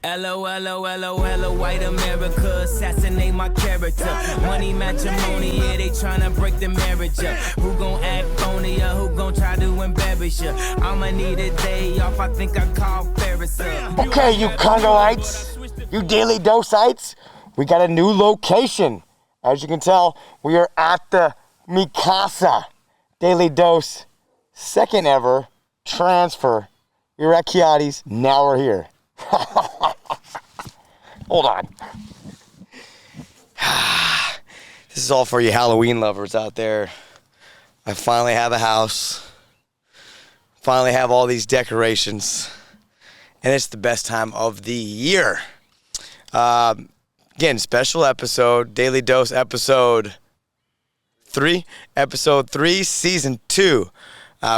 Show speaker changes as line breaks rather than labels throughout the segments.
Hello, white America, assassinate my character. Money matrimony, yeah, they tryna break the marriage up. Who gon' act phony or who gon' try to embarrass you? I'ma need a day off, I think I call Ferris up.
Okay, you Congolites, you Daily Doseites, we got a new location. As you can tell, we are at the Mikasa Daily Dose, second ever transfer. We were at Kiati's, now we're here. Hold on. This is all for you Halloween lovers out there. I finally have a house. Finally have all these decorations. And it's the best time of the year. Again, special episode, Daily Dose episode 3. Episode 3, season 2.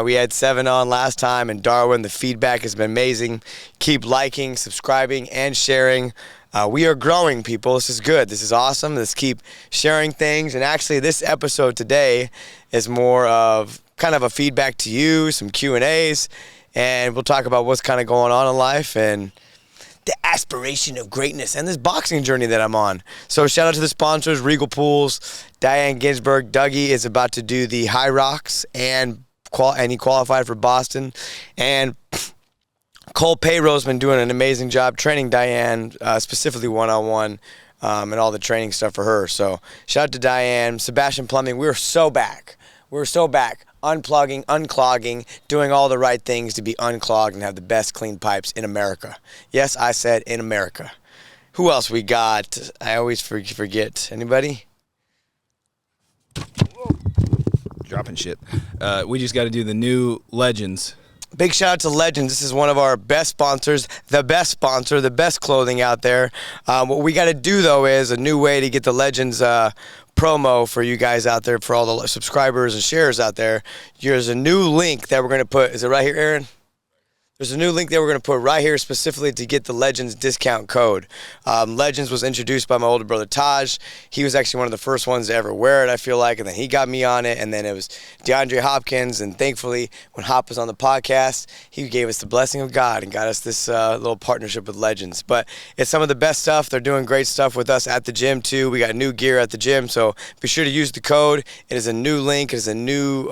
We had 7 on last time in Darwin. The feedback has been amazing. Keep liking, subscribing, and sharing. We are growing, people. This is good. This is awesome. Let's keep sharing things. And actually, this episode today is more of kind of a feedback to you, some Q&As, and we'll talk about what's kind of going on in life and the aspiration of greatness and this boxing journey that I'm on. So shout out to the sponsors, Regal Pools, Diane Ginsburg. Dougie is about to do the High Rocks and he qualified for Boston. And Cole Payro's been doing an amazing job training Diane, specifically one-on-one, and all the training stuff for her. So shout out to Diane. Sebastian Plumbing, we're so back. We're so back. Unplugging, unclogging, doing all the right things to be unclogged and have the best clean pipes in America. Yes, I said in America. Who else we got? I always forget. Anybody?
Dropping shit. We just got to do the new Legends.
Big shout out to Legends. This is one of our best sponsors, the best sponsor, the best clothing out there. What we got to do, though, is a new way to get the Legends promo for you guys out there, for all the subscribers and shares out there. There's a new link that we're going to put. Is it right here, Aaron? There's a new link that we're going to put right here specifically to get the Legends discount code. Legends was introduced by my older brother, Taj. He was actually one of the first ones to ever wear it, I feel like, and then he got me on it, and then it was DeAndre Hopkins, and thankfully, when Hop was on the podcast, he gave us the blessing of God and got us this little partnership with Legends. But it's some of the best stuff. They're doing great stuff with us at the gym, too. We got new gear at the gym, so be sure to use the code. It is a new link. It is a new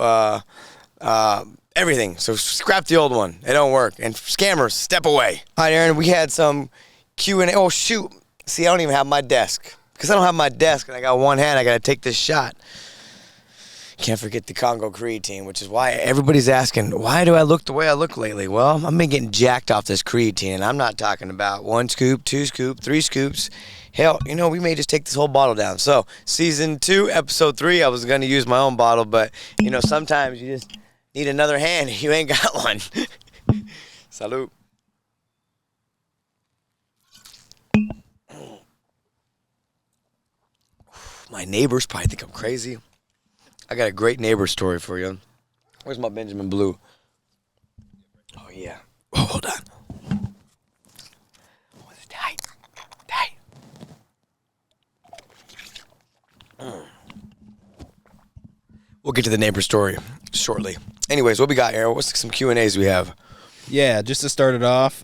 everything. So scrap the old one. It don't work. And scammers, step away. All right, Aaron, we had some Q&A. Oh, shoot. See, I don't even have my desk. Because I don't have my desk and I got one hand, I got to take this shot. Can't forget the Congo creatine, which is why everybody's asking, why do I look the way I look lately? Well, I've been getting jacked off this creatine. I'm not talking about 1 scoop, 2 scoop, 3 scoops. Hell, we may just take this whole bottle down. So, season 2, episode 3, I was going to use my own bottle, but, sometimes you just need another hand. You ain't got one. Salud. My neighbors probably think I'm crazy. I got a great neighbor story for you. Where's my Benjamin Blue? Oh, yeah. Oh, hold on. Oh, it's tight. We'll get to the neighbor story shortly. Anyways, what we got, Aaron? What's some Q&As we have?
Yeah, just to start it off,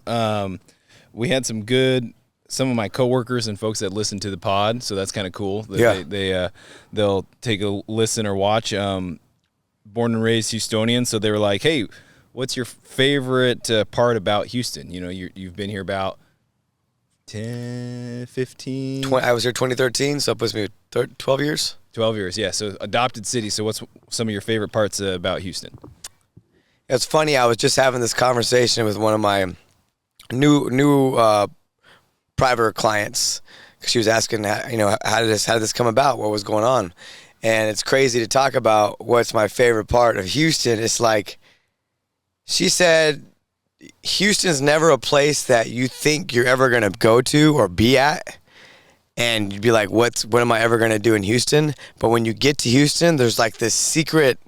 we had some of my coworkers and folks that listen to the pod, so that's kind of cool. They'll take a listen or watch. Born and raised Houstonian, so they were like, "Hey, what's your favorite part about Houston? You've been here about 10, 15.
I was here 2013, so it puts me 12 years.
12 years, yeah. So adopted city. So what's some of your favorite parts about Houston?
It's funny. I was just having this conversation with one of my new private clients. She was asking, how did this come about? What was going on? And it's crazy to talk about what's my favorite part of Houston. It's like, she said, Houston's never a place that you think you're ever going to go to or be at. And you'd be like, what am I ever going to do in Houston? But when you get to Houston, there's like this secret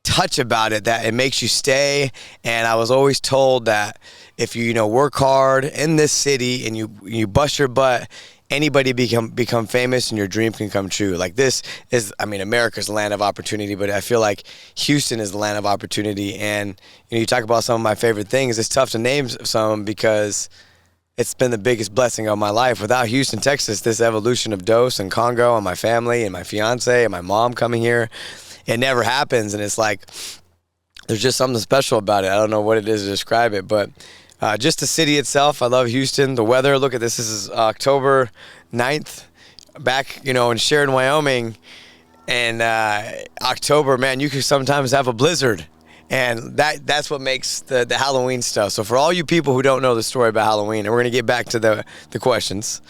touch about it that it makes you stay. And I was always told that if you work hard in this city and you bust your butt, anybody become famous and your dream can come true. Like, this is, America's the land of opportunity, but I feel like Houston is the land of opportunity. And you talk about some of my favorite things. It's tough to name some because it's been the biggest blessing of my life. Without Houston, Texas, this evolution of Dose and Congo and my family and my fiance and my mom coming here, it never happens. And it's like, there's just something special about it. I don't know what it is to describe it, but just the city itself. I love Houston. The weather, look at this. This is October 9th, back, in Sheridan, Wyoming. And October, man, you could sometimes have a blizzard. And that's what makes the Halloween stuff. So for all you people who don't know the story about Halloween, and we're going to get back to the questions,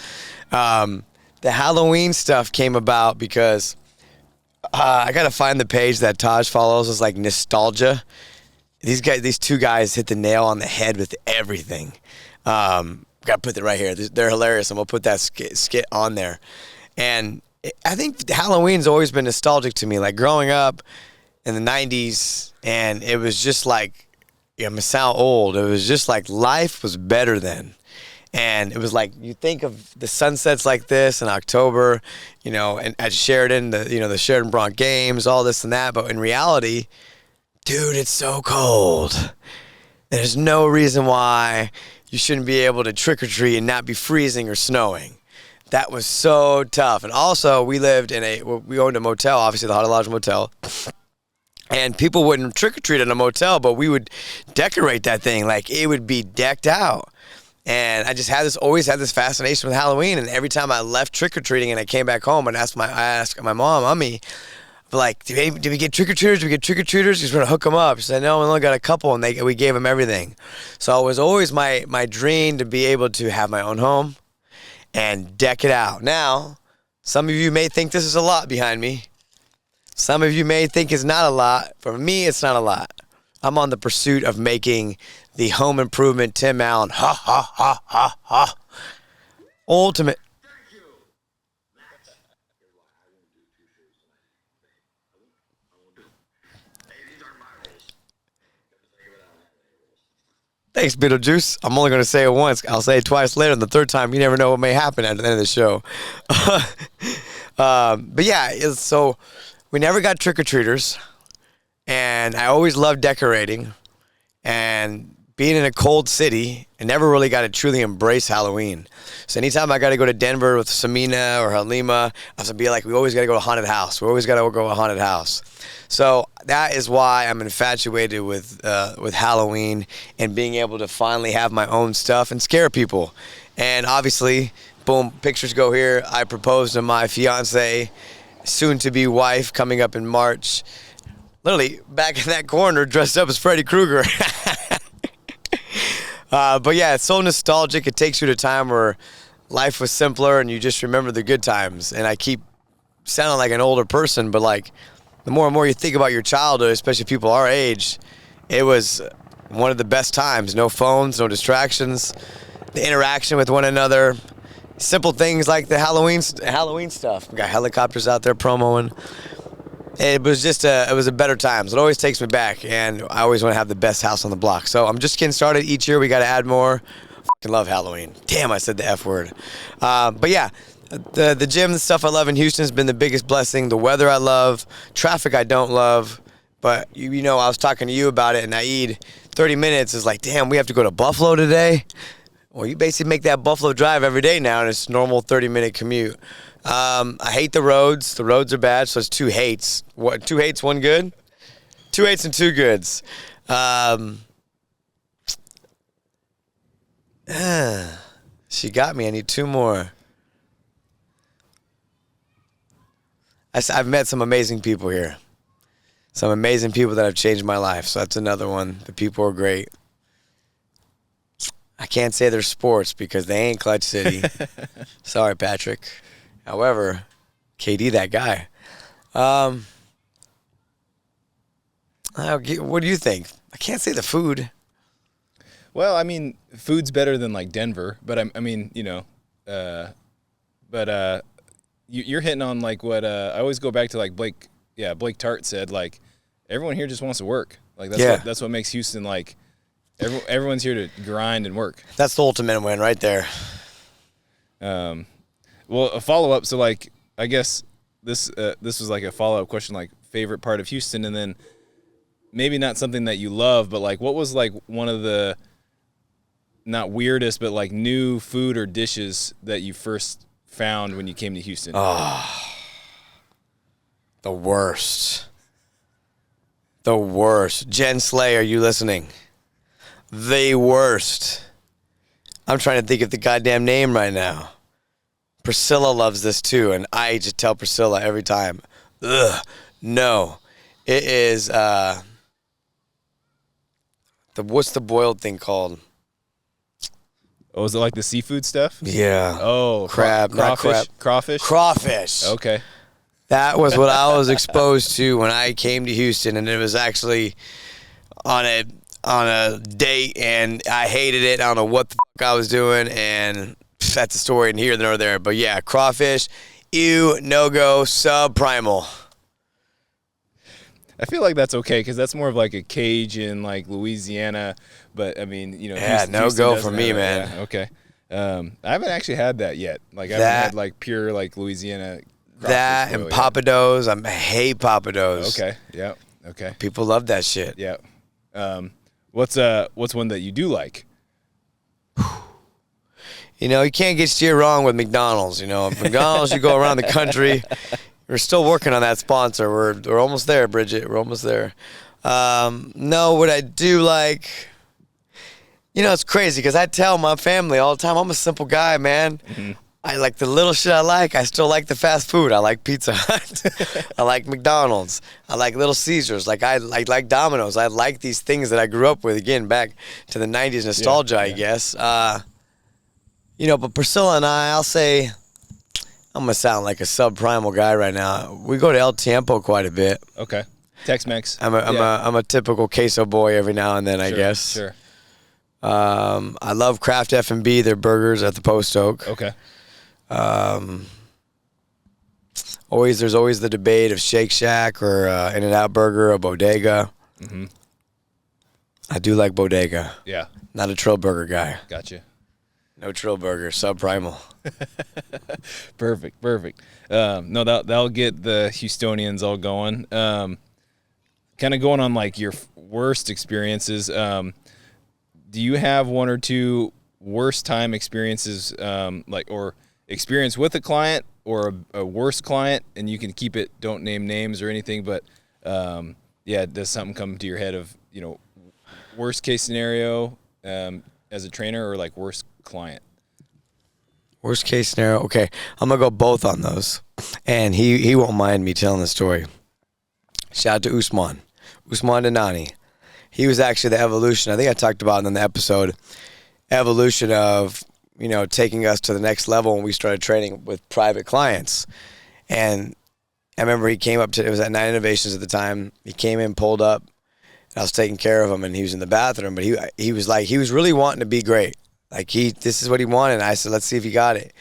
the Halloween stuff came about because I got to find the page that Taj follows. It's like Nostalgia. These two guys hit the nail on the head with everything. Got to put it right here. They're hilarious, and we'll put that skit on there. And I think Halloween's always been nostalgic to me. Like growing up in the 90s, and it was just like, I'm going to sound old. It was just like life was better then. And it was like, you think of the sunsets like this in October, and at Sheridan, the Sheridan Bronx games, all this and that. But in reality, dude, it's so cold. There's no reason why you shouldn't be able to trick or treat and not be freezing or snowing. That was so tough. And also, we owned a motel, obviously the Haunted Lodge Motel. And people wouldn't trick or treat in a motel, but we would decorate that thing. Like, it would be decked out. And I just always had this fascination with Halloween. And every time I left trick or treating and I came back home, I asked my mom, Mommy, like, did we get trick or treaters? Did we get trick or treaters? She's gonna hook them up. She said, no, we only got a couple, and we gave them everything. So it was always my dream to be able to have my own home and deck it out. Now, some of you may think this is a lot behind me. Some of you may think it's not a lot. For me, it's not a lot. I'm on the pursuit of making the home improvement Tim Allen ultimate. Thanks, Beetlejuice. I'm only going to say it once. I'll say it twice later, and the third time, you never know what may happen at the end of the show. But yeah, so we never got trick-or-treaters, and I always loved decorating, and being in a cold city, I never really got to truly embrace Halloween. So anytime I got to go to Denver with Samina or Halima, I was going to be like, we always got to go to a haunted house. We always got to go to a haunted house. So that is why I'm infatuated with Halloween and being able to finally have my own stuff and scare people. And obviously, boom, pictures go here. I proposed to my fiance, soon-to-be wife, coming up in March. Literally back in that corner, dressed up as Freddy Krueger. But yeah, it's so nostalgic. It takes you to a time where life was simpler and you just remember the good times. And I keep sounding like an older person, but like the more and more you think about your childhood, especially people our age, it was one of the best times. No phones, no distractions, the interaction with one another, simple things like the Halloween stuff. We got helicopters out there promoing. It was just it was a better time. So it always takes me back, and I always want to have the best house on the block. So I'm just getting started. Each year we got to add more. Fucking love Halloween. Damn, I said the F word. But yeah, the gym, the stuff I love in Houston has been the biggest blessing. The weather I love. Traffic I don't love. But I was talking to you about it, and Naeed, 30 minutes is like, damn, we have to go to Buffalo today? Well, you basically make that Buffalo drive every day now, and it's a normal 30-minute commute. I hate the roads. The roads are bad, so it's two hates. What? 2 hates, 1 good? 2 hates and 2 goods. She got me. I need 2 more. I've met some amazing people here. Some amazing people that have changed my life, so that's another one. The people are great. I can't say they're sports because they ain't Clutch City. Sorry, Patrick. However, KD, that guy. What do you think? I can't say the food.
Well, I mean, food's better than like Denver, but you're hitting on like what I always go back to, like Blake Tart said, like everyone here just wants to work. Like that's what makes Houston like. Everyone's here to grind and work.
That's the ultimate win right there.
Well, a follow-up, so, like, I guess this was, like, a follow-up question, like, favorite part of Houston, and then maybe not something that you love, but, like, what was, like, one of the not weirdest, but like new food or dishes that you first found when you came to Houston?
The worst. The worst. Jen Slay, are you listening? The worst. I'm trying to think of the goddamn name right now. Priscilla loves this too, and I just tell Priscilla every time, ugh, no. It is, what's the boiled thing called?
Oh, is it like the seafood stuff?
Yeah.
Oh,
crab, not crab.
Crawfish?
Crawfish.
Okay.
That was what I was exposed to when I came to Houston, and it was actually on a date, and I hated it. I don't know what the fuck I was doing, and that's a story in here nor there. But yeah, crawfish, ew, no-go, subprimal.
I feel like that's okay because that's more of like a Cajun, like Louisiana. But I mean, you know,
yeah, no go for me, man.
Yeah, okay, I haven't actually had that yet. Like I haven't had like pure like Louisiana.
That and papados. I hate papados.
Okay. Yeah. Okay.
People love that shit.
Yeah. What's one that you do like?
You know, you can't get shit wrong with McDonald's. You know, McDonald's, you go around the country. We're still working on that sponsor. We're almost there, Bridget. We're almost there. No, what I do like, you know, it's crazy because I tell my family all the time, I'm a simple guy, man. Mm-hmm. I like the little shit I like. I still like the fast food. I like Pizza Hut. I like McDonald's. I like Little Caesars. Like I like Domino's. I like these things that I grew up with. Again, back to the 90s nostalgia, I guess. You know, but Priscilla and I'll say, I'm going to sound like a subprimal guy right now. We go to El Tiempo quite a bit.
Okay. Tex-Mex.
I'm a typical queso boy every now and then, I guess.
Sure.
I love Kraft F&B, their burgers at the Post Oak.
Okay.
There's always the debate of Shake Shack or In-N-Out Burger or Bodega.
Mm-hmm.
I do like Bodega.
Yeah.
Not a Trill Burger guy.
Gotcha.
No Trill Burger, subprimal.
Perfect. No, that'll get the Houstonians all going. Kind of going on like your worst experiences. Do you have one or two worst time experiences, or experience with a client or a worst client, and you can keep it, don't name names or anything, but does something come to your head of, you know, worst case scenario as a trainer or like worst client?
Worst case scenario. Okay, I'm gonna go both on those, and he won't mind me telling the story. Shout out to Usman Denani. He was actually the evolution. I think I talked about in the episode, evolution of, you know, taking us to the next level when we started training with private clients. And I remember he came up to, it was at Nine Innovations at the time. He came in, pulled up, and I was taking care of him, and he was in the bathroom. But he was really wanting to be great. Like this is what he wanted. And I said, let's see if he got it.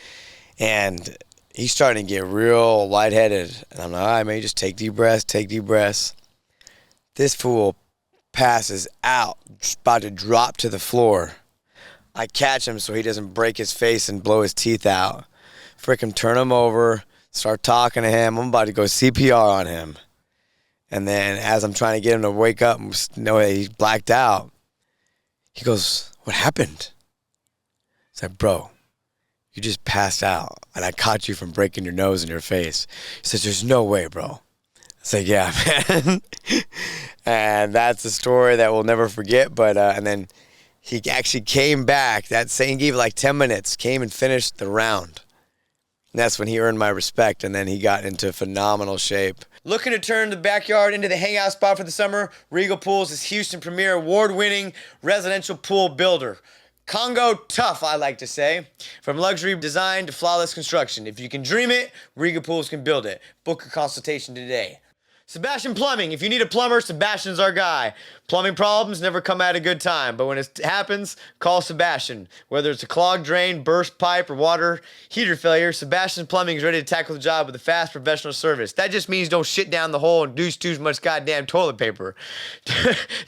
And he's starting to get real lightheaded. And I'm like, all right, man, just take deep breaths. This fool passes out, about to drop to the floor. I catch him so he doesn't break his face and blow his teeth out. Frickin' turn him over, start talking to him. I'm about to go CPR on him. And then as I'm trying to get him to wake up and know that he's blacked out, he goes, what happened? It's like, bro, you just passed out, and I caught you from breaking your nose and your face. He says, there's no way, bro. It's like, yeah, man. And that's a story that we'll never forget. But and then he actually came back. That same, gave like 10 minutes, came and finished the round. And that's when he earned my respect, and then he got into phenomenal shape. Looking to turn the backyard into the hangout spot for the summer? Regal Pools is Houston's premier award-winning residential pool builder. Congo tough, I like to say. From luxury design to flawless construction. If you can dream it, Regal Pools can build it. Book a consultation today. Sebastian Plumbing. If you need a plumber, Sebastian's our guy. Plumbing problems never come at a good time, but when it happens, call Sebastian. Whether it's a clogged drain, burst pipe, or water heater failure, Sebastian Plumbing is ready to tackle the job with a fast professional service. That just means don't shit down the hole and use too much goddamn toilet paper.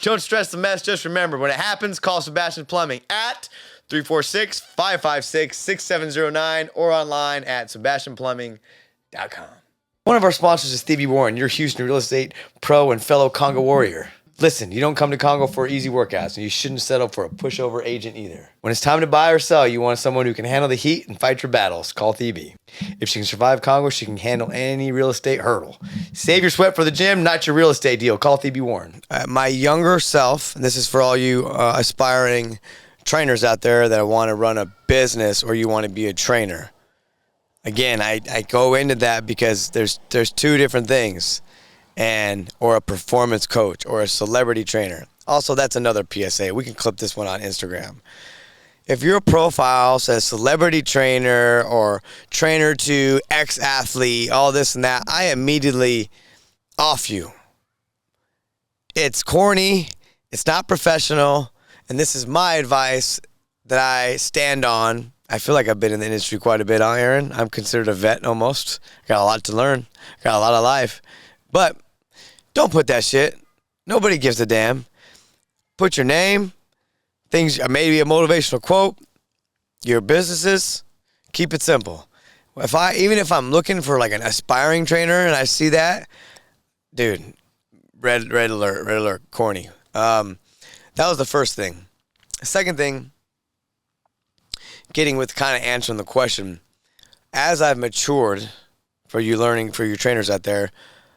Don't stress the mess. Just remember, when it happens, call Sebastian Plumbing at 346-556-6709 or online at sebastianplumbing.com. One of our sponsors is Stevie Warren, your Houston real estate pro and fellow Congo warrior. Listen, you don't come to Congo for easy workouts, and you shouldn't settle for a pushover agent either. When it's time to buy or sell, you want someone who can handle the heat and fight your battles. Call Thebe. If she can survive Congo, she can handle any real estate hurdle. Save your sweat for the gym, not your real estate deal. Call Thebe Warren. My younger self, and this is for all you aspiring trainers out there that want to run a business or you want to be a trainer. Again, I go into that because there's two different things. Or a performance coach or a celebrity trainer. Also, that's another PSA. We can clip this one on Instagram. If your profile says celebrity trainer or trainer to ex-athlete, all this and that, I immediately off you. It's corny. It's not professional. And this is my advice that I stand on. I feel like I've been in the industry quite a bit, Aaron. I'm considered a vet almost. Got a lot to learn. Got a lot of life. But don't put that shit. Nobody gives a damn. Put your name, things, maybe a motivational quote, your businesses. Keep it simple. Even if I'm looking for like an aspiring trainer and I see that, dude, red alert, corny. That was the first thing. The second thing, getting with kind of answering the question, as I've matured, for you trainers out there,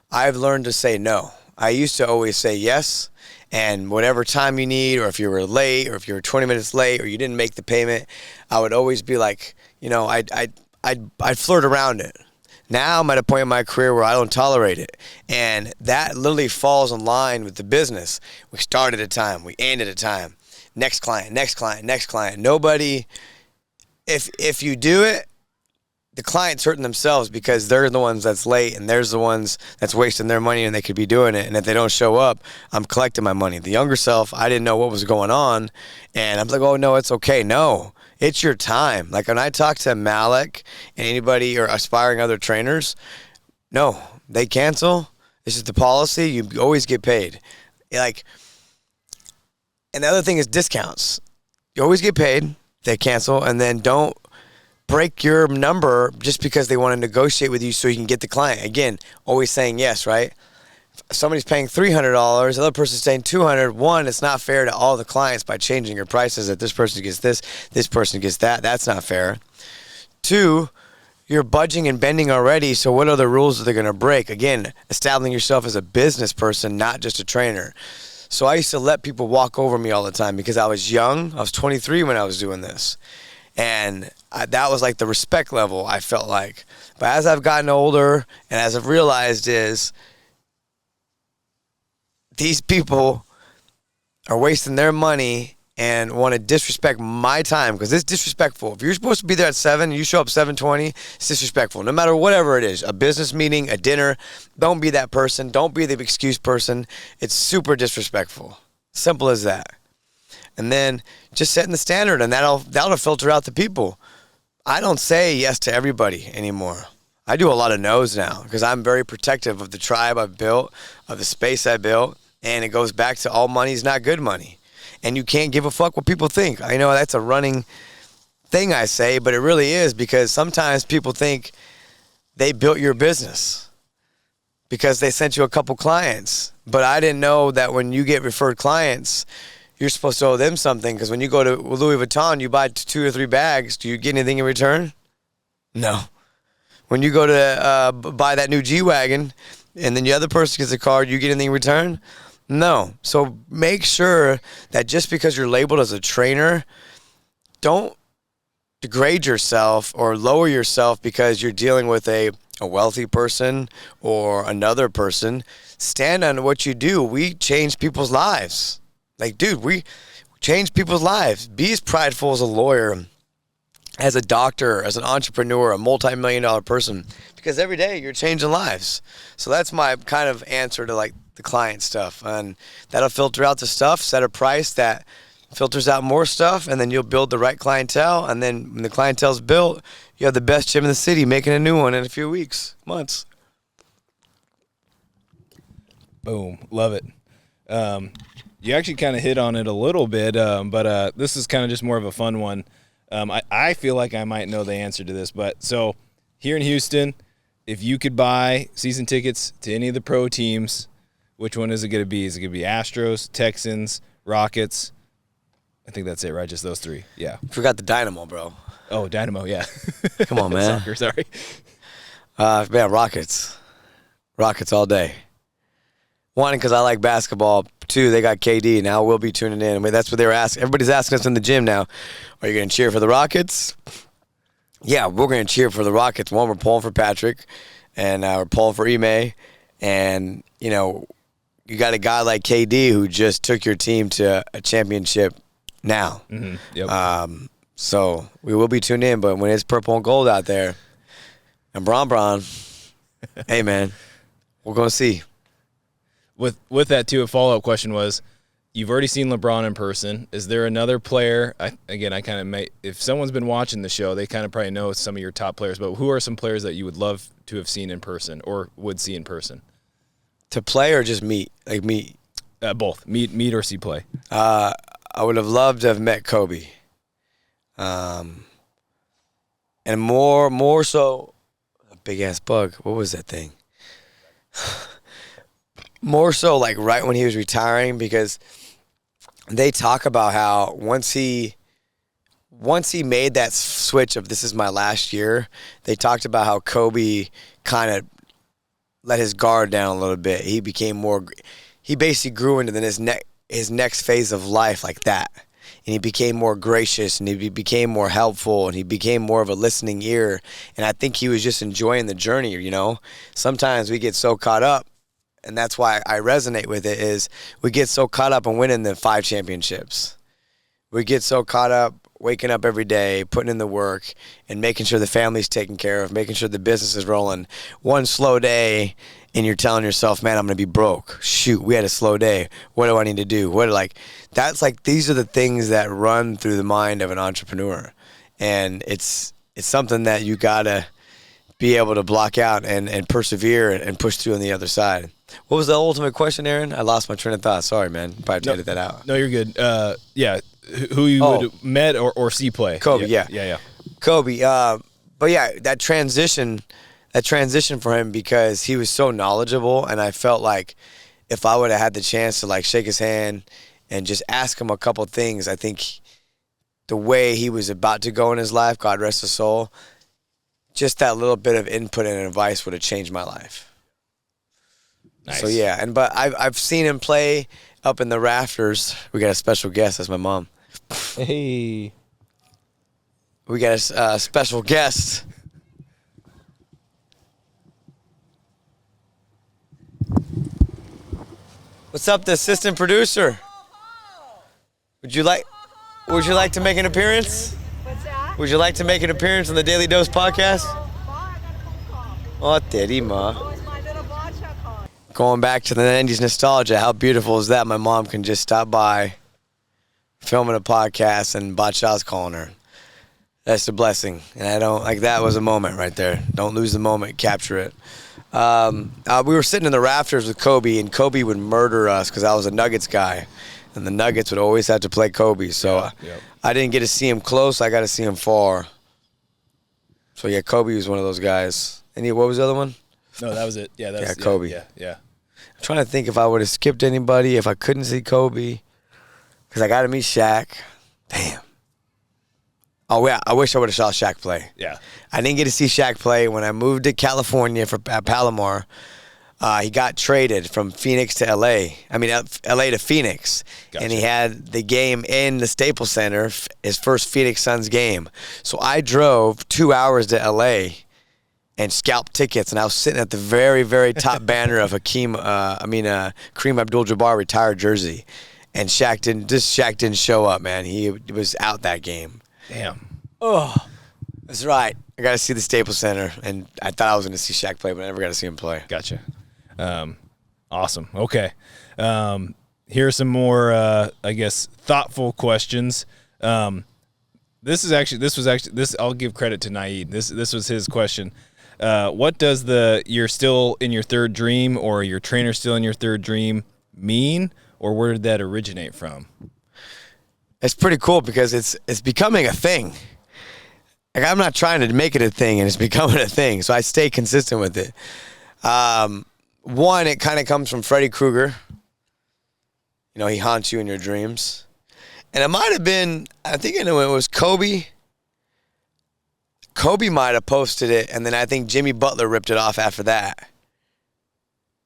I've learned to say no. I used to always say yes, and whatever time you need, or if you were late, or if you were 20 minutes late, or you didn't make the payment, I would always be like, I'd flirt around it. Now I'm at a point in my career where I don't tolerate it, and that literally falls in line with the business. We start at a time, we end at a time. Next client. Nobody, if you do it, the client's hurting themselves because they're the ones that's late and there's the ones that's wasting their money and they could be doing it. And if they don't show up, I'm collecting my money. The younger self, I didn't know what was going on. And I'm like, oh, no, it's okay. No, it's your time. Like when I talk to Malik and anybody or aspiring other trainers, no, they cancel. This is the policy. You always get paid. And the other thing is discounts. You always get paid. They cancel, and then don't break your number just because they want to negotiate with you so you can get the client. Again, always saying yes, right? If somebody's paying $300, the other person's saying $200. One, it's not fair to all the clients by changing your prices that this person gets this person gets that. That's not fair. Two, you're budging and bending already, so what other rules are they going to break? Again, establishing yourself as a business person, not just a trainer. So I used to let people walk over me all the time because I was young. I was 23 when I was doing this. And that was like the respect level, I felt like. But as I've gotten older and as I've realized is these people are wasting their money and want to disrespect my time because it's disrespectful. If you're supposed to be there at 7 and you show up 7:20, it's disrespectful. No matter whatever it is, a business meeting, a dinner, don't be that person. Don't be the excuse person. It's super disrespectful. Simple as that. And then just setting the standard, and that'll filter out the people. I don't say yes to everybody anymore. I do a lot of no's now because I'm very protective of the tribe I've built, of the space I built, and it goes back to all money is not good money. And you can't give a fuck what people think. I know that's a running thing I say, but it really is because sometimes people think they built your business because they sent you a couple clients. But I didn't know that when you get referred clients, you're supposed to owe them something because when you go to Louis Vuitton, you buy 2 or 3 bags. Do you get anything in return? No. When you go to buy that new G-Wagon and then the other person gets a car, do you get anything in return? No. So make sure that just because you're labeled as a trainer, don't degrade yourself or lower yourself because you're dealing with a wealthy person or another person. Stand on what you do. We change people's lives. Like, dude, we change people's lives. Be as prideful as a lawyer, as a doctor, as an entrepreneur, a multi-million-dollar person, because every day you're changing lives. So that's my kind of answer to like the client stuff, and that'll filter out the stuff, set a price that filters out more stuff, and then you'll build the right clientele, and then when the clientele's built, you have the best gym in the city making a new one in a few weeks, months.
Boom. Love it. You actually kind of hit on it a little bit, but this is kind of just more of a fun one. I feel like I might know the answer to this, but so here in Houston, if you could buy season tickets to any of the pro teams, Which one is it going to be? Is it going to be Astros, Texans, Rockets? I think that's it, right? Just those three. Yeah.
Forgot the Dynamo, bro.
Oh, Dynamo, yeah.
Come on, man.
Soccer, sorry.
Man, Rockets. Rockets all day. One, because I like basketball. Two, they got KD. Now we'll be tuning in. I mean, that's what they were asking. Everybody's asking us in the gym now, are you going to cheer for the Rockets? Yeah, we're going to cheer for the Rockets. One, we're pulling for Patrick, and we're pulling for Ime. And, you know, you got a guy like KD who just took your team to a championship now.
Mm-hmm. Yep.
So we will be tuned in, but when it's purple and gold out there, and Bron, hey, man, we're going to see.
With that, too, a follow-up question was, you've already seen LeBron in person. Is there another player? I kind of may, if someone's been watching the show, they kind of probably know some of your top players, but who are some players that you would love to have seen in person or would see in person?
To play or just meet? Like meet?
Both. Meet or see play.
I would have loved to have met Kobe. And more so, a big-ass bug. What was that thing? More so like right when he was retiring, because they talk about how once he made that switch of this is my last year, they talked about how Kobe kind of let his guard down a little bit. He basically grew into his next phase of life like that. And he became more gracious, and he became more helpful, and he became more of a listening ear. And I think he was just enjoying the journey, you know. Sometimes we get so caught up, and that's why I resonate with it, is we get so caught up in winning the 5 championships. We get so caught up waking up every day, putting in the work, and making sure the family's taken care of, making sure the business is rolling. One slow day, and you're telling yourself, man, I'm going to be broke. Shoot, we had a slow day. What do I need to do? These are the things that run through the mind of an entrepreneur. And it's something that you got to be able to block out and persevere and push through on the other side. What was the ultimate question, Aaron? I lost my train of thought. Sorry, man. Probably have to edit that out.
No, you're good. Yeah, who you would have met or see play.
Kobe, yeah. Kobe. But yeah, that transition for him, because he was so knowledgeable, and I felt like if I would have had the chance to like shake his hand and just ask him a couple things, I think the way he was about to go in his life, God rest his soul, just that little bit of input and advice would have changed my life. Nice. So yeah, but I've seen him play up in the rafters. We got a special guest. That's my mom.
Hey.
We got a special guest. What's up, the assistant producer? Would you like to make an appearance?
What's that?
Would you like to make an appearance on the Daily Dose podcast? Oh, Teddy, ma.
It's my little vodka card.
Going back to the 90s nostalgia, how beautiful is that? My mom can just stop by, filming a podcast, and Bacha's calling her. That's a blessing. And I don't, like, that was a moment right there. Don't lose the moment, capture it. We were sitting in the rafters with Kobe, and Kobe would murder us because I was a Nuggets guy. And the Nuggets would always have to play Kobe. So I didn't get to see him close. I got to see him far. So, yeah, Kobe was one of those guys. And what was the other one?
No, that was it. Yeah, that was
Kobe.
Yeah.
I'm trying to think if I would have skipped anybody, if I couldn't see Kobe. Because I got to meet Shaq. Damn. Oh, yeah, I wish I would have saw Shaq play.
Yeah.
I didn't get to see Shaq play. When I moved to California for Palomar, he got traded from Phoenix to L.A. I mean, L.A. to Phoenix. Gotcha. And he had the game in the Staples Center, his first Phoenix Suns game. So I drove 2 hours to L.A. and scalped tickets, and I was sitting at the very, very top banner of Kareem Abdul-Jabbar retired jersey. And Shaq didn't show up, man. He was out that game.
Damn.
Oh, that's right. I got to see the Staples Center, and I thought I was going to see Shaq play, but I never got to see him play.
Gotcha. Awesome. Okay. Here are some more, I guess, thoughtful questions. I'll give credit to Naeed. This was his question. What does you're still in your third dream, or your trainer still in your third dream mean, or where did that originate from?
It's pretty cool because it's becoming a thing. Like, I'm not trying to make it a thing, and it's becoming a thing, so I stay consistent with it. one, it kind of comes from Freddy Krueger. You know, he haunts you in your dreams. And it might have been, I think it was Kobe. Kobe might have posted it, and then I think Jimmy Butler ripped it off after that.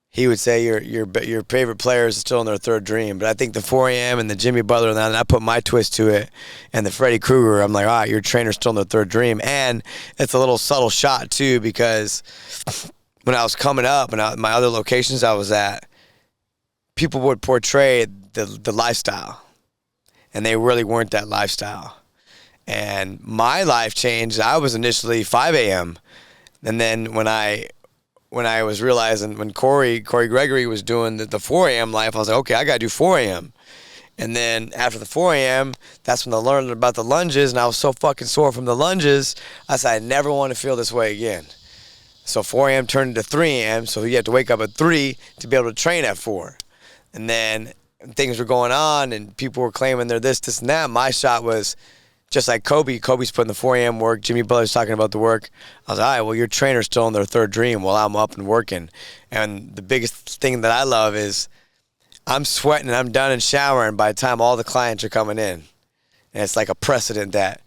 He would say your favorite player is still in their third dream. But I think the 4 a.m. and the Jimmy Butler, and I put my twist to it, and the Freddy Krueger, I'm like, all right, your trainer's still in their third dream. And it's a little subtle shot, too, because when I was coming up and my other locations I was at, people would portray the lifestyle. And they really weren't that lifestyle. And my life changed. I was initially 5 a.m. And then when I was realizing, when Corey Gregory was doing the 4 a.m. life, I was like, okay, I got to do 4 a.m. And then after the 4 a.m., that's when I learned about the lunges, and I was so fucking sore from the lunges, I said, I never want to feel this way again. So 4 a.m. turned into 3 a.m., so you had to wake up at 3 to be able to train at 4. And then things were going on, and people were claiming they're this, and that. My shot was just like Kobe. Kobe's putting the 4 a.m. work. Jimmy Butler's talking about the work. I was like, all right, well, your trainer's still in their third dream while I'm up and working. And the biggest thing that I love is I'm sweating and I'm done and showering by the time all the clients are coming in. And it's like a precedent that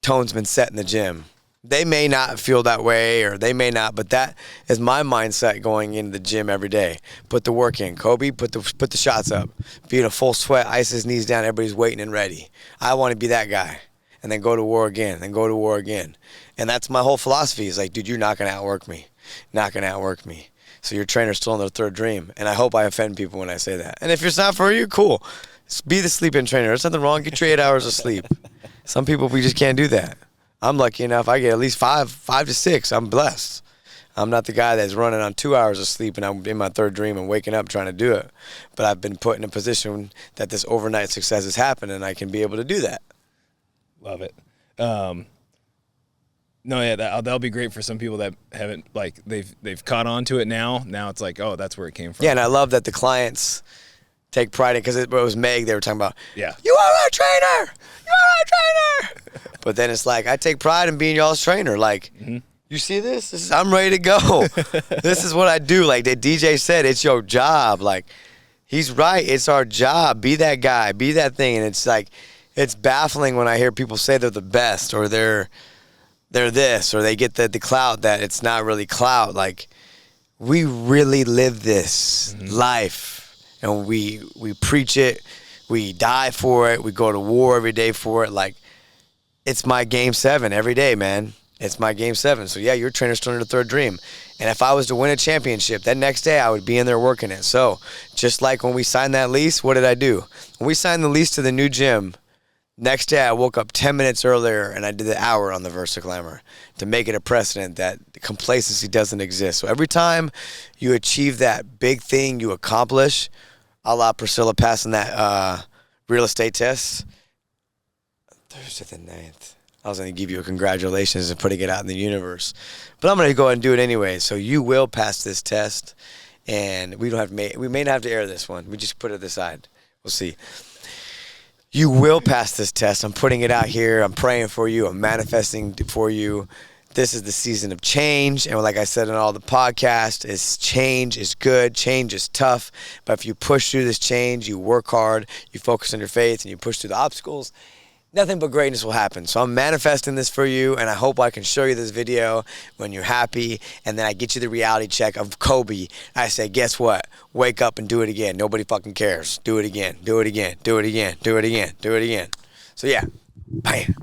tone's been set in the gym. They may not feel that way, or they may not, but that is my mindset going into the gym every day. Put the work in. Kobe, put the shots up. Be in a full sweat, ice his knees down, everybody's waiting and ready. I want to be that guy. And then go to war again, and go to war again. And that's my whole philosophy is like, dude, you're not going to outwork me. Not going to outwork me. So your trainer's still in their third dream. And I hope I offend people when I say that. And if it's not for you, cool. Be the sleep-in trainer. There's nothing wrong. Get your 8 hours of sleep. Some people, we just can't do that. I'm lucky enough. I get at least 5 to 6. I'm blessed. I'm not the guy that's running on 2 hours of sleep and I'm in my third dream and waking up trying to do it. But I've been put in a position that this overnight success has happened, and I can be able to do that.
Love it. No, yeah, that'll be great for some people that haven't, like, they've caught on to it now. Now it's like, oh, that's where it came from.
Yeah, and I love that the clients take pride in, because it was Meg they were talking about.
Yeah.
You are our trainer. You are our trainer. But then it's like, I take pride in being y'all's trainer. Like, you see this? I'm ready to go. This is what I do. Like the DJ said, it's your job. Like, he's right. It's our job. Be that guy. Be that thing. And it's like, it's baffling when I hear people say they're the best, or they're this, or they get the clout that it's not really clout. Like, we really live this life, and we preach it. We die for it. We go to war every day for it. Like, it's my game 7 every day, man. It's my game 7. So yeah, your trainer's still in the third dream. And if I was to win a championship, that next day I would be in there working it. So just like when we signed that lease, what did I do? When we signed the lease to the new gym, next day I woke up 10 minutes earlier and I did the hour on the VersaGlamour to make it a precedent that complacency doesn't exist. So every time you achieve that big thing you accomplish, a la Priscilla passing that real estate test, Thursday the 9th. I was going to give you a congratulations and putting it out in the universe. But I'm going to go ahead and do it anyway. So you will pass this test, and we may not have to air this one. We just put it aside. We'll see. You will pass this test. I'm putting it out here. I'm praying for you. I'm manifesting for you. This is the season of change. And like I said in all the podcasts, change is good. Change is tough. But if you push through this change, you work hard, you focus on your faith, and you push through the obstacles, nothing but greatness will happen. So I'm manifesting this for you, and I hope I can show you this video when you're happy, and then I get you the reality check of Kobe. I say, guess what? Wake up and do it again. Nobody fucking cares. Do it again. Do it again. Do it again. Do it again. Do it again. So yeah, bam.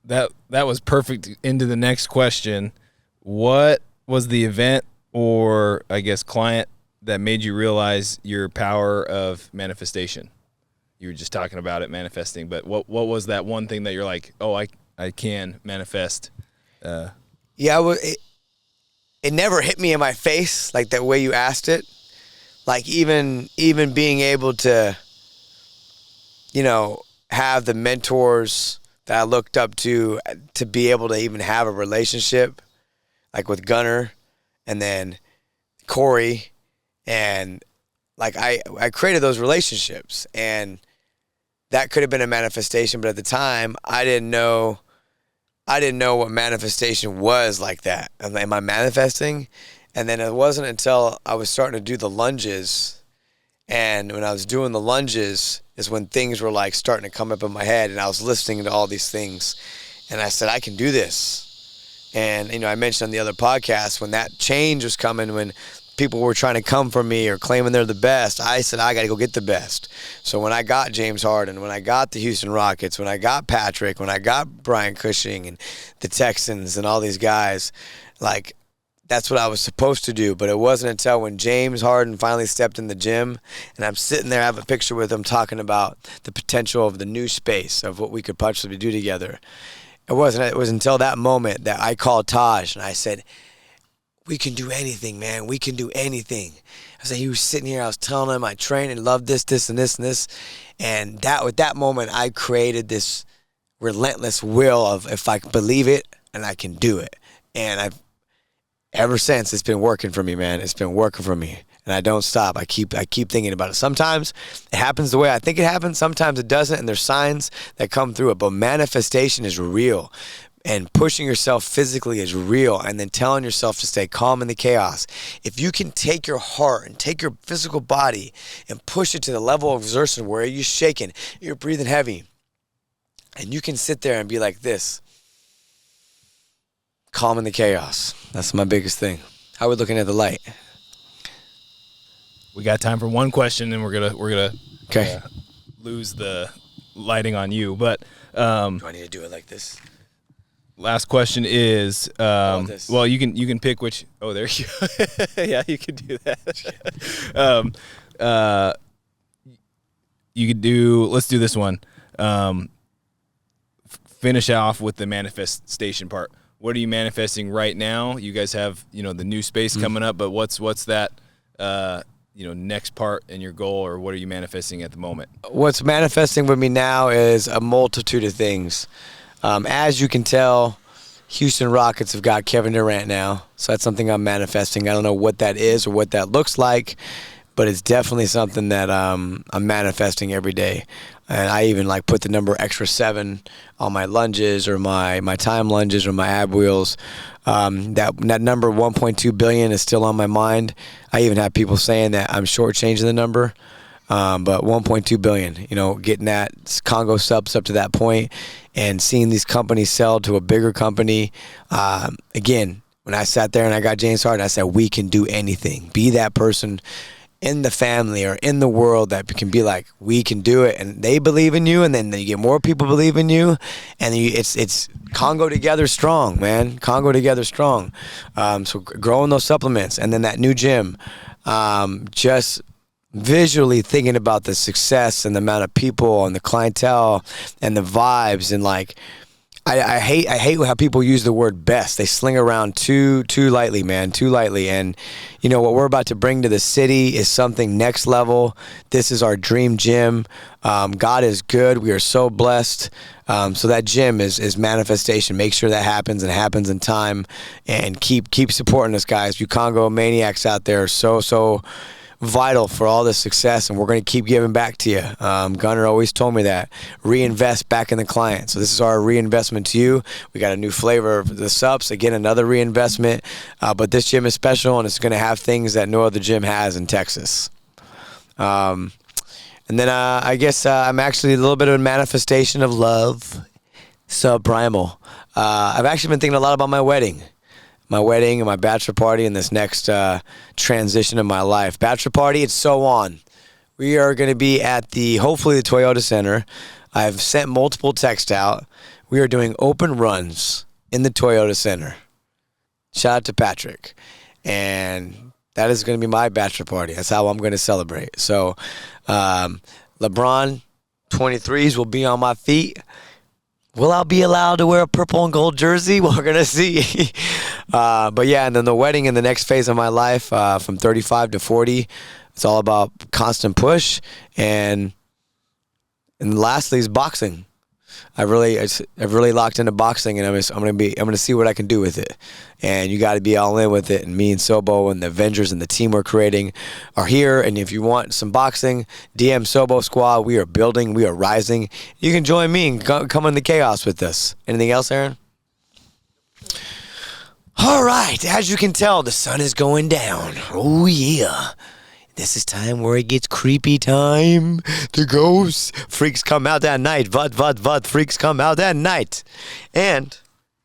That was perfect into the next question. What was the event or, I guess, client that made you realize your power of manifestation? You were just talking about it, manifesting, but what was that one thing that you're like, oh, I can manifest?
Yeah, it never hit me in my face like that way you asked it. Like even being able to, have the mentors that I looked up to be able to even have a relationship, like with Gunner and then Corey, and like I created those relationships, and that could have been a manifestation, but at the time I didn't know what manifestation was like that. Am I manifesting? And then it wasn't until I was starting to do the lunges, and when I was doing the lunges is when things were like starting to come up in my head, and I was listening to all these things, and I said, I can do this. And, I mentioned on the other podcast, when that change was coming, when people were trying to come for me or claiming they're the best, I said, I got to go get the best. So when I got James Harden, when I got the Houston Rockets, when I got Patrick, when I got Brian Cushing and the Texans and all these guys, like, that's what I was supposed to do. But it wasn't until when James Harden finally stepped in the gym, and I'm sitting there, I have a picture with him talking about the potential of the new space, of what we could possibly do together. It was until that moment that I called Taj and I said, we can do anything, man. We can do anything. I said, he was sitting here, I was telling him I train and love this, this, and this, and this. And with that moment, I created this relentless will of, if I believe it, and I can do it. And ever since, it's been working for me, man. It's been working for me. And I don't stop. I keep thinking about it. Sometimes it happens the way I think it happens. Sometimes it doesn't, and there's signs that come through it. But manifestation is real. And pushing yourself physically is real, and then telling yourself to stay calm in the chaos. If you can take your heart and take your physical body and push it to the level of exertion where you're shaking, you're breathing heavy, and you can sit there and be like this, calm in the chaos. That's my biggest thing. How are we looking at the light?
We got time for one question, and we're gonna
okay.
Lose the lighting on you. But
do I need to do it like this?
Last question is, well, you can pick which. Oh, there you go. Yeah, you could do that. You could do. Let's do this one. Finish off with the manifestation part. What are you manifesting right now? You guys have the new space coming up, but what's that? Next part in your goal, or what are you manifesting at the moment?
What's manifesting with me now is a multitude of things. As you can tell, Houston Rockets have got Kevin Durant now, so that's something I'm manifesting. I don't know what that is or what that looks like, but it's definitely something that I'm manifesting every day. And I even put the number extra 7 on my lunges or my time lunges or my ab wheels. That number 1.2 billion is still on my mind. I even have people saying that I'm shortchanging the number. But 1.2 billion, getting that Congo subs up to that point and seeing these companies sell to a bigger company. Again, when I sat there and I got James Harden, I said, we can do anything. Be that person in the family or in the world that can be like, we can do it. And they believe in you, and then you get more people believe in you. And it's Congo together strong, man. Congo together strong. So growing those supplements, and then that new gym, just visually thinking about the success and the amount of people and the clientele and the vibes, and I hate how people use the word best. They sling around too lightly, man, too lightly. And what we're about to bring to the city is something next level. This is our dream gym. God is good. We are so blessed. So that gym is manifestation. Make sure that happens, and happens in time. And keep supporting us, guys. You Congo maniacs out there are so vital for all this success, and we're going to keep giving back to you. Gunnar always told me that. Reinvest back in the client. So this is our reinvestment to you. We got a new flavor of the subs. Again, another reinvestment. But this gym is special, and it's going to have things that no other gym has in Texas. And then I guess I'm actually a little bit of a manifestation of love. Subprimal. I've actually been thinking a lot about my wedding and my bachelor party and this next transition in my life. Bachelor party, it's so on. We are going to be at hopefully the Toyota Center. I've sent multiple texts out. We are doing open runs in the Toyota Center. Shout out to Patrick. And that is going to be my bachelor party. That's how I'm going to celebrate. So LeBron 23s will be on my feet. Will I be allowed to wear a purple and gold jersey? Well, we're going to see. But yeah, and then the wedding in the next phase of my life, from 35 to 40, it's all about constant push. And lastly is boxing. I've really locked into boxing, and I'm gonna see what I can do with it. And you got to be all in with it. And me and Sobo and the Avengers and the team we're creating are here. And if you want some boxing, DM Sobo Squad. We are building. We are rising. You can join me and come in the chaos with us. Anything else, Aaron? All right, as you can tell, the sun is going down. Oh, yeah. This is time where it gets creepy time. The ghosts, freaks come out at night. Vud, freaks come out at night. And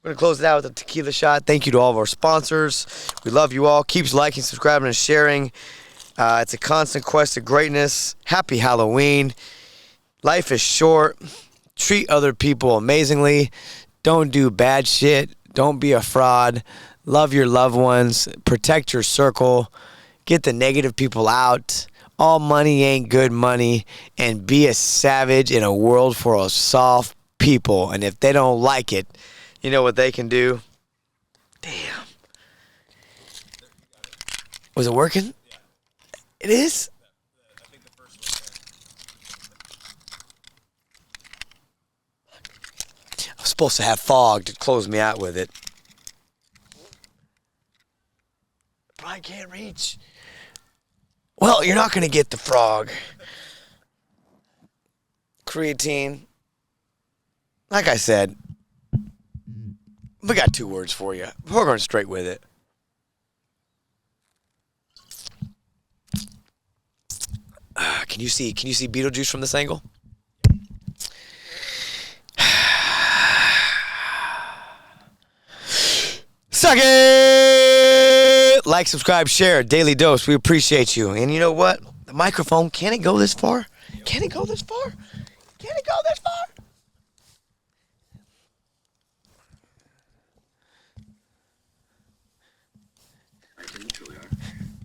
we're going to close it out with a tequila shot. Thank you to all of our sponsors. We love you all. Keep liking, subscribing, and sharing. It's a constant quest of greatness. Happy Halloween. Life is short. Treat other people amazingly. Don't do bad shit. Don't be a fraud. Love your loved ones. Protect your circle. Get the negative people out. All money ain't good money. And be a savage in a world full of soft people. And if they don't like it, you know what they can do? Damn. Was it working? It is? I was supposed to have fog to close me out with it. But I can't reach. Well, you're not going to get the frog. Creatine. Like I said, we got 2 words for you. We're going straight with it. Can you see Beetlejuice from this angle? Suck it! Like, subscribe, share. Daily Dose. We appreciate you. And you know what? The microphone, can it go this far? Can it go this far? Can it go this far?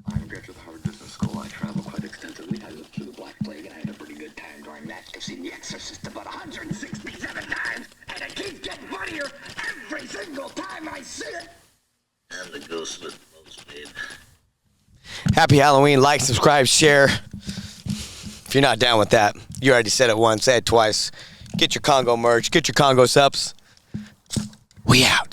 I'm a graduate of Harvard Business School. I travel quite extensively. I lived through the Black Plague, and I had a pretty good time during that. I've seen The Exorcist about 167 times, and it keeps getting funnier every single time I see it. And the ghost with most babe.
Happy Halloween. Like, subscribe, share. If you're not down with that, you already said it once, say it twice. Get your Congo merch. Get your Congo subs. We out.